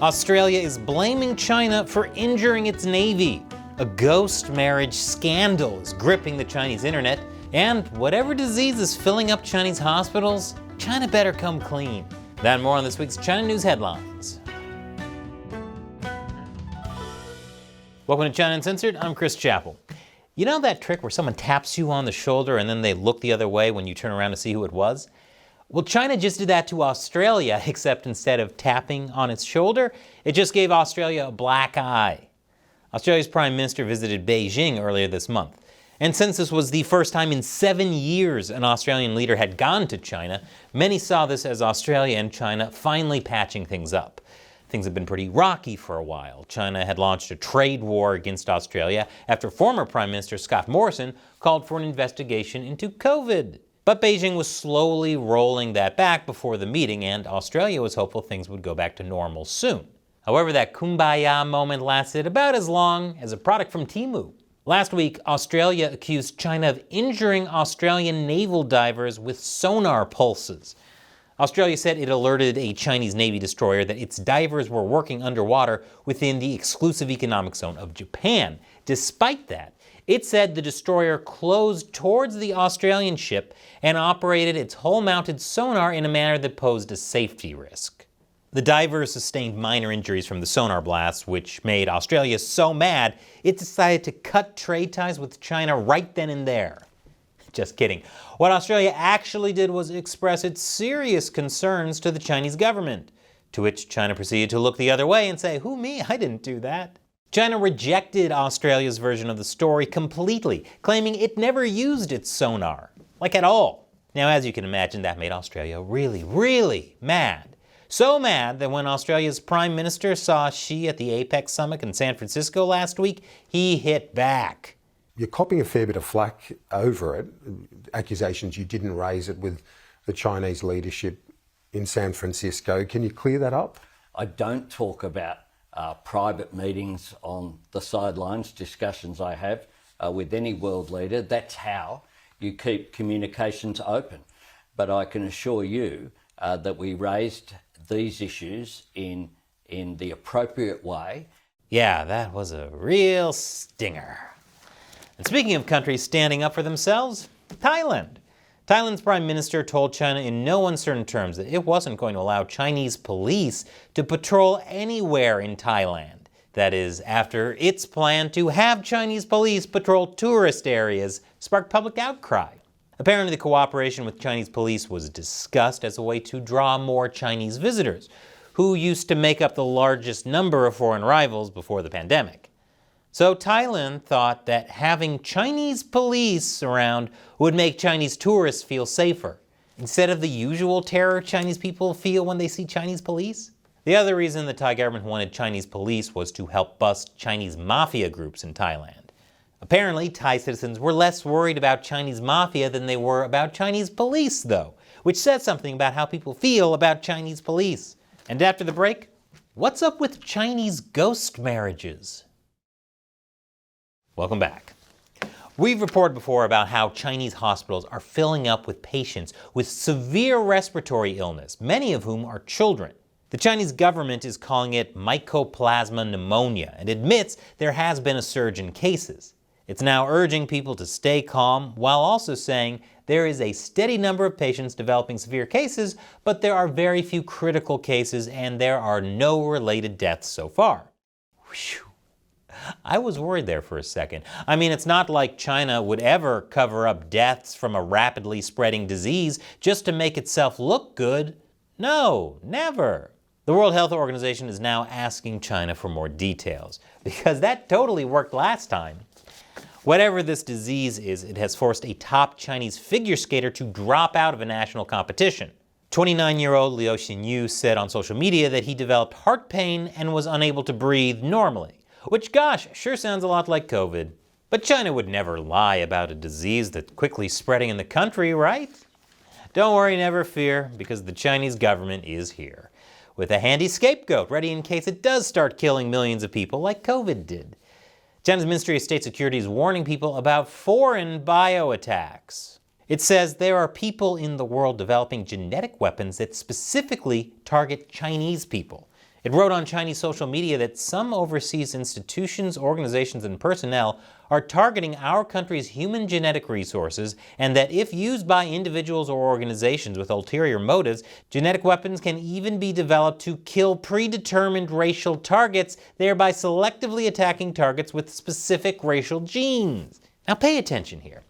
Australia is blaming China for injuring its navy. A ghost marriage scandal is gripping the Chinese internet, and whatever disease is filling up Chinese hospitals, China better come clean. That and more on this week's China News Headlines. Welcome to China Uncensored, I'm Chris Chappell. You know that trick where someone taps you on the shoulder and then they look the other way when you turn around to see who it was? Well, China just did that to Australia, except instead of tapping on its shoulder, it just gave Australia a black eye. Australia's Prime Minister visited Beijing earlier this month. And since this was the first time in 7 years an Australian leader had gone to China, many saw this as Australia and China finally patching things up. Things have been pretty rocky for a while. China had launched a trade war against Australia after former Prime Minister Scott Morrison called for an investigation into COVID. But Beijing was slowly rolling that back before the meeting, and Australia was hopeful things would go back to normal soon. However, that kumbaya moment lasted about as long as a product from Temu. Last week, Australia accused China of injuring Australian naval divers with sonar pulses. Australia said it alerted a Chinese Navy destroyer that its divers were working underwater within the exclusive economic zone of Japan. Despite that, it said the destroyer closed towards the Australian ship and operated its hull-mounted sonar in a manner that posed a safety risk. The divers sustained minor injuries from the sonar blasts, which made Australia so mad it decided to cut trade ties with China right then and there. Just kidding. What Australia actually did was express its serious concerns to the Chinese government, to which China proceeded to look the other way and say, "Who, me? I didn't do that." China rejected Australia's version of the story completely, claiming it never used its sonar, like at all. Now, as you can imagine, that made Australia really mad. So mad that when Australia's Prime Minister saw Xi at the APEC summit in San Francisco last week, he hit back. You're copping a fair bit of flack over it, accusations you didn't raise it with the Chinese leadership in San Francisco. Can you clear that up? I don't talk about private meetings on the sidelines, discussions I have with any world leader. That's how you keep communications open. But I can assure you that we raised these issues in the appropriate way. Yeah, that was a real stinger. And speaking of countries standing up for themselves, Thailand. Thailand's Prime Minister told China in no uncertain terms that it wasn't going to allow Chinese police to patrol anywhere in Thailand. That is, after its plan to have Chinese police patrol tourist areas sparked public outcry. Apparently, the cooperation with Chinese police was discussed as a way to draw more Chinese visitors, who used to make up the largest number of foreign arrivals before the pandemic. So Thailand thought that having Chinese police around would make Chinese tourists feel safer, instead of the usual terror Chinese people feel when they see Chinese police. The other reason the Thai government wanted Chinese police was to help bust Chinese mafia groups in Thailand. Apparently, Thai citizens were less worried about Chinese mafia than they were about Chinese police, though, which says something about how people feel about Chinese police. And after the break, what's up with Chinese ghost marriages? Welcome back. We've reported before about how Chinese hospitals are filling up with patients with severe respiratory illness, many of whom are children. The Chinese government is calling it mycoplasma pneumonia and admits there has been a surge in cases. It's now urging people to stay calm while also saying there is a steady number of patients developing severe cases, but there are very few critical cases and there are no related deaths so far. Whew. I was worried there for a second. I mean, it's not like China would ever cover up deaths from a rapidly spreading disease just to make itself look good. No, never. The World Health Organization is now asking China for more details, because that totally worked last time. Whatever this disease is, it has forced a top Chinese figure skater to drop out of a national competition. 29-year-old Liu Xinyu said on social media that he developed heart pain and was unable to breathe normally. Which, gosh, sure sounds a lot like COVID. But China would never lie about a disease that's quickly spreading in the country, right? Don't worry, never fear, because the Chinese government is here, with a handy scapegoat ready in case it does start killing millions of people like COVID did. China's Ministry of State Security is warning people about foreign bioattacks. It says there are people in the world developing genetic weapons that specifically target Chinese people. It wrote on Chinese social media that some overseas institutions, organizations, and personnel are targeting our country's human genetic resources, and that if used by individuals or organizations with ulterior motives, genetic weapons can even be developed to kill predetermined racial targets, thereby selectively attacking targets with specific racial genes. Now pay attention here.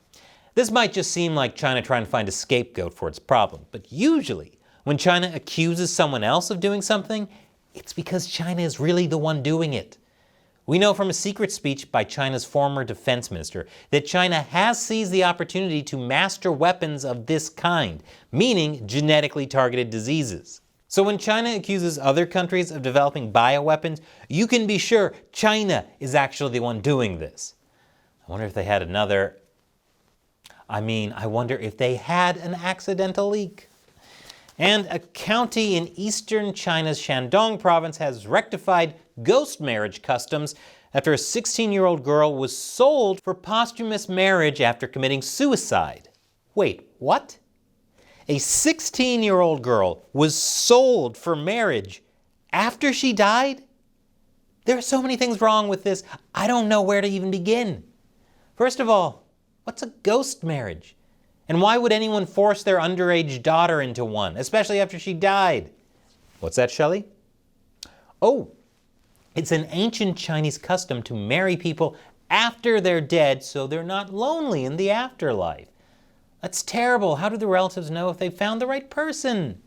This might just seem like China trying to find a scapegoat for its problem, but usually when China accuses someone else of doing something, it's because China is really the one doing it. We know from a secret speech by China's former defense minister that China has seized the opportunity to master weapons of this kind, meaning genetically targeted diseases. So when China accuses other countries of developing bioweapons, you can be sure China is actually the one doing this. I wonder if they had an accidental leak. And a county in eastern China's Shandong province has rectified ghost marriage customs after a 16-year-old girl was sold for posthumous marriage after committing suicide. Wait, what? A 16-year-old girl was sold for marriage after she died? There are so many things wrong with this, I don't know where to even begin. First of all, what's a ghost marriage? And why would anyone force their underage daughter into one, especially after she died? What's that, Shelley? Oh, it's an ancient Chinese custom to marry people after they're dead so they're not lonely in the afterlife. That's terrible. How do the relatives know if they've found the right person?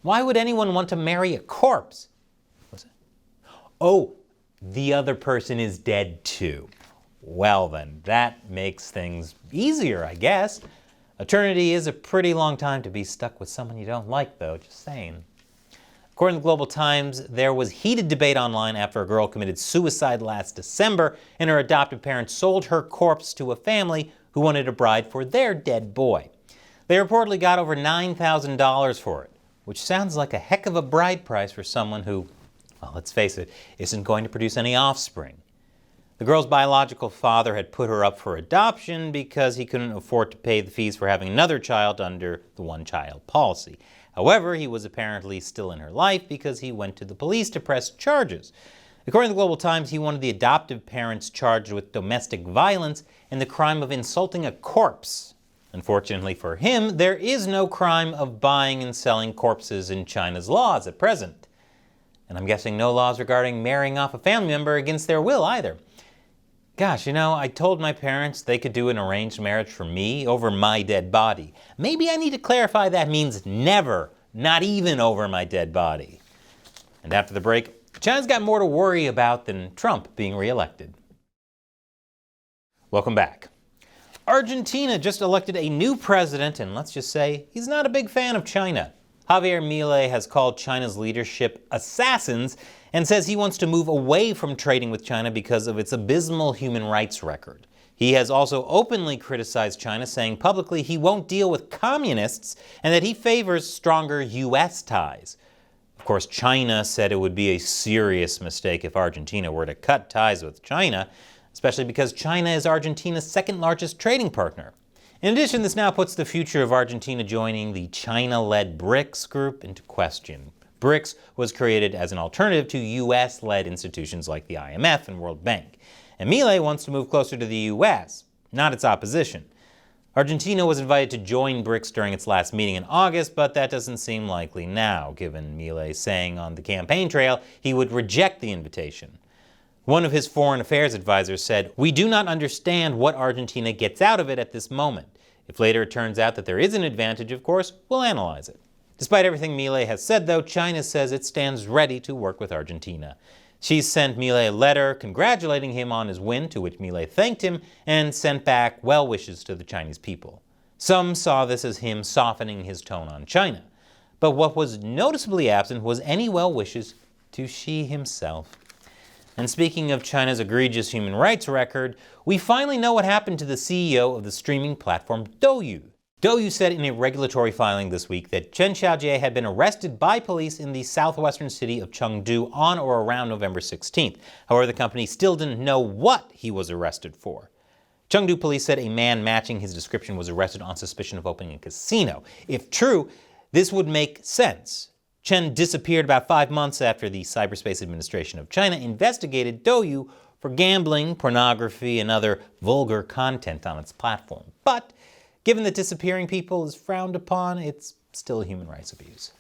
Why would anyone want to marry a corpse? What's that? Oh, the other person is dead too. Well then, that makes things easier, I guess. Eternity is a pretty long time to be stuck with someone you don't like, though, just saying. According to Global Times, there was heated debate online after a girl committed suicide last December and her adoptive parents sold her corpse to a family who wanted a bride for their dead boy. They reportedly got over $9,000 for it, which sounds like a heck of a bride price for someone who, well, let's face it, isn't going to produce any offspring. The girl's biological father had put her up for adoption because he couldn't afford to pay the fees for having another child under the one-child policy. However, he was apparently still in her life because he went to the police to press charges. According to the Global Times, he wanted the adoptive parents charged with domestic violence and the crime of insulting a corpse. Unfortunately for him, there is no crime of buying and selling corpses in China's laws at present. And I'm guessing no laws regarding marrying off a family member against their will either. Gosh, I told my parents they could do an arranged marriage for me over my dead body. Maybe I need to clarify that means never, not even over my dead body. And after the break, China's got more to worry about than Trump being reelected. Welcome back. Argentina just elected a new president, and let's just say he's not a big fan of China. Javier Milei has called China's leadership assassins and says he wants to move away from trading with China because of its abysmal human rights record. He has also openly criticized China, saying publicly he won't deal with communists and that he favors stronger U.S. ties. Of course, China said it would be a serious mistake if Argentina were to cut ties with China, especially because China is Argentina's second largest trading partner. In addition, this now puts the future of Argentina joining the China-led BRICS group into question. BRICS was created as an alternative to U.S.-led institutions like the IMF and World Bank. And Milei wants to move closer to the U.S., not its opposition. Argentina was invited to join BRICS during its last meeting in August, but that doesn't seem likely now, given Milei saying on the campaign trail he would reject the invitation. One of his foreign affairs advisors said, "We do not understand what Argentina gets out of it at this moment. If later it turns out that there is an advantage, of course, we'll analyze it." Despite everything Milei has said, though, China says it stands ready to work with Argentina. She's sent Milei a letter congratulating him on his win, to which Milei thanked him and sent back well wishes to the Chinese people. Some saw this as him softening his tone on China. But what was noticeably absent was any well wishes to Xi himself. And speaking of China's egregious human rights record, we finally know what happened to the CEO of the streaming platform Douyu. Douyu said in a regulatory filing this week that Chen Xiaojie had been arrested by police in the southwestern city of Chengdu on or around November 16th. However, the company still didn't know what he was arrested for. Chengdu police said a man matching his description was arrested on suspicion of opening a casino. If true, this would make sense. Chen disappeared about 5 months after the Cyberspace Administration of China investigated Douyu for gambling, pornography, and other vulgar content on its platform. But given that disappearing people is frowned upon, it's still human rights abuse.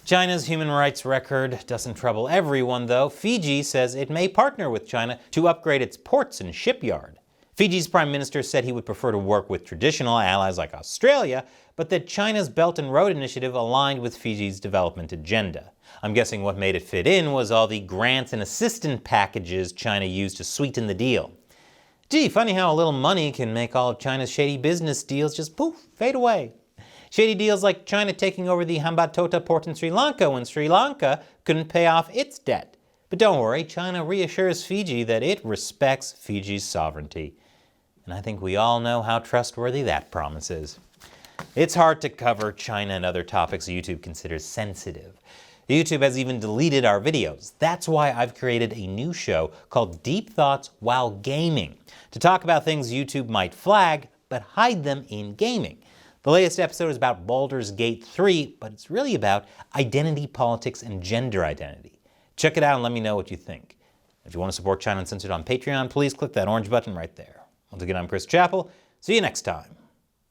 China's human rights record doesn't trouble everyone, though. Fiji says it may partner with China to upgrade its ports and shipyard. Fiji's prime minister said he would prefer to work with traditional allies like Australia, but that China's Belt and Road Initiative aligned with Fiji's development agenda. I'm guessing what made it fit in was all the grants and assistance packages China used to sweeten the deal. Gee, funny how a little money can make all of China's shady business deals just poof, fade away. Shady deals like China taking over the Hambantota port in Sri Lanka when Sri Lanka couldn't pay off its debt. But don't worry, China reassures Fiji that it respects Fiji's sovereignty. And I think we all know how trustworthy that promise is. It's hard to cover China and other topics YouTube considers sensitive. YouTube has even deleted our videos. That's why I've created a new show called Deep Thoughts While Gaming, to talk about things YouTube might flag, but hide them in gaming. The latest episode is about Baldur's Gate 3, but it's really about identity politics and gender identity. Check it out and let me know what you think. If you want to support China Uncensored on Patreon, please click that orange button right there. Once again, I'm Chris Chappell. See you next time.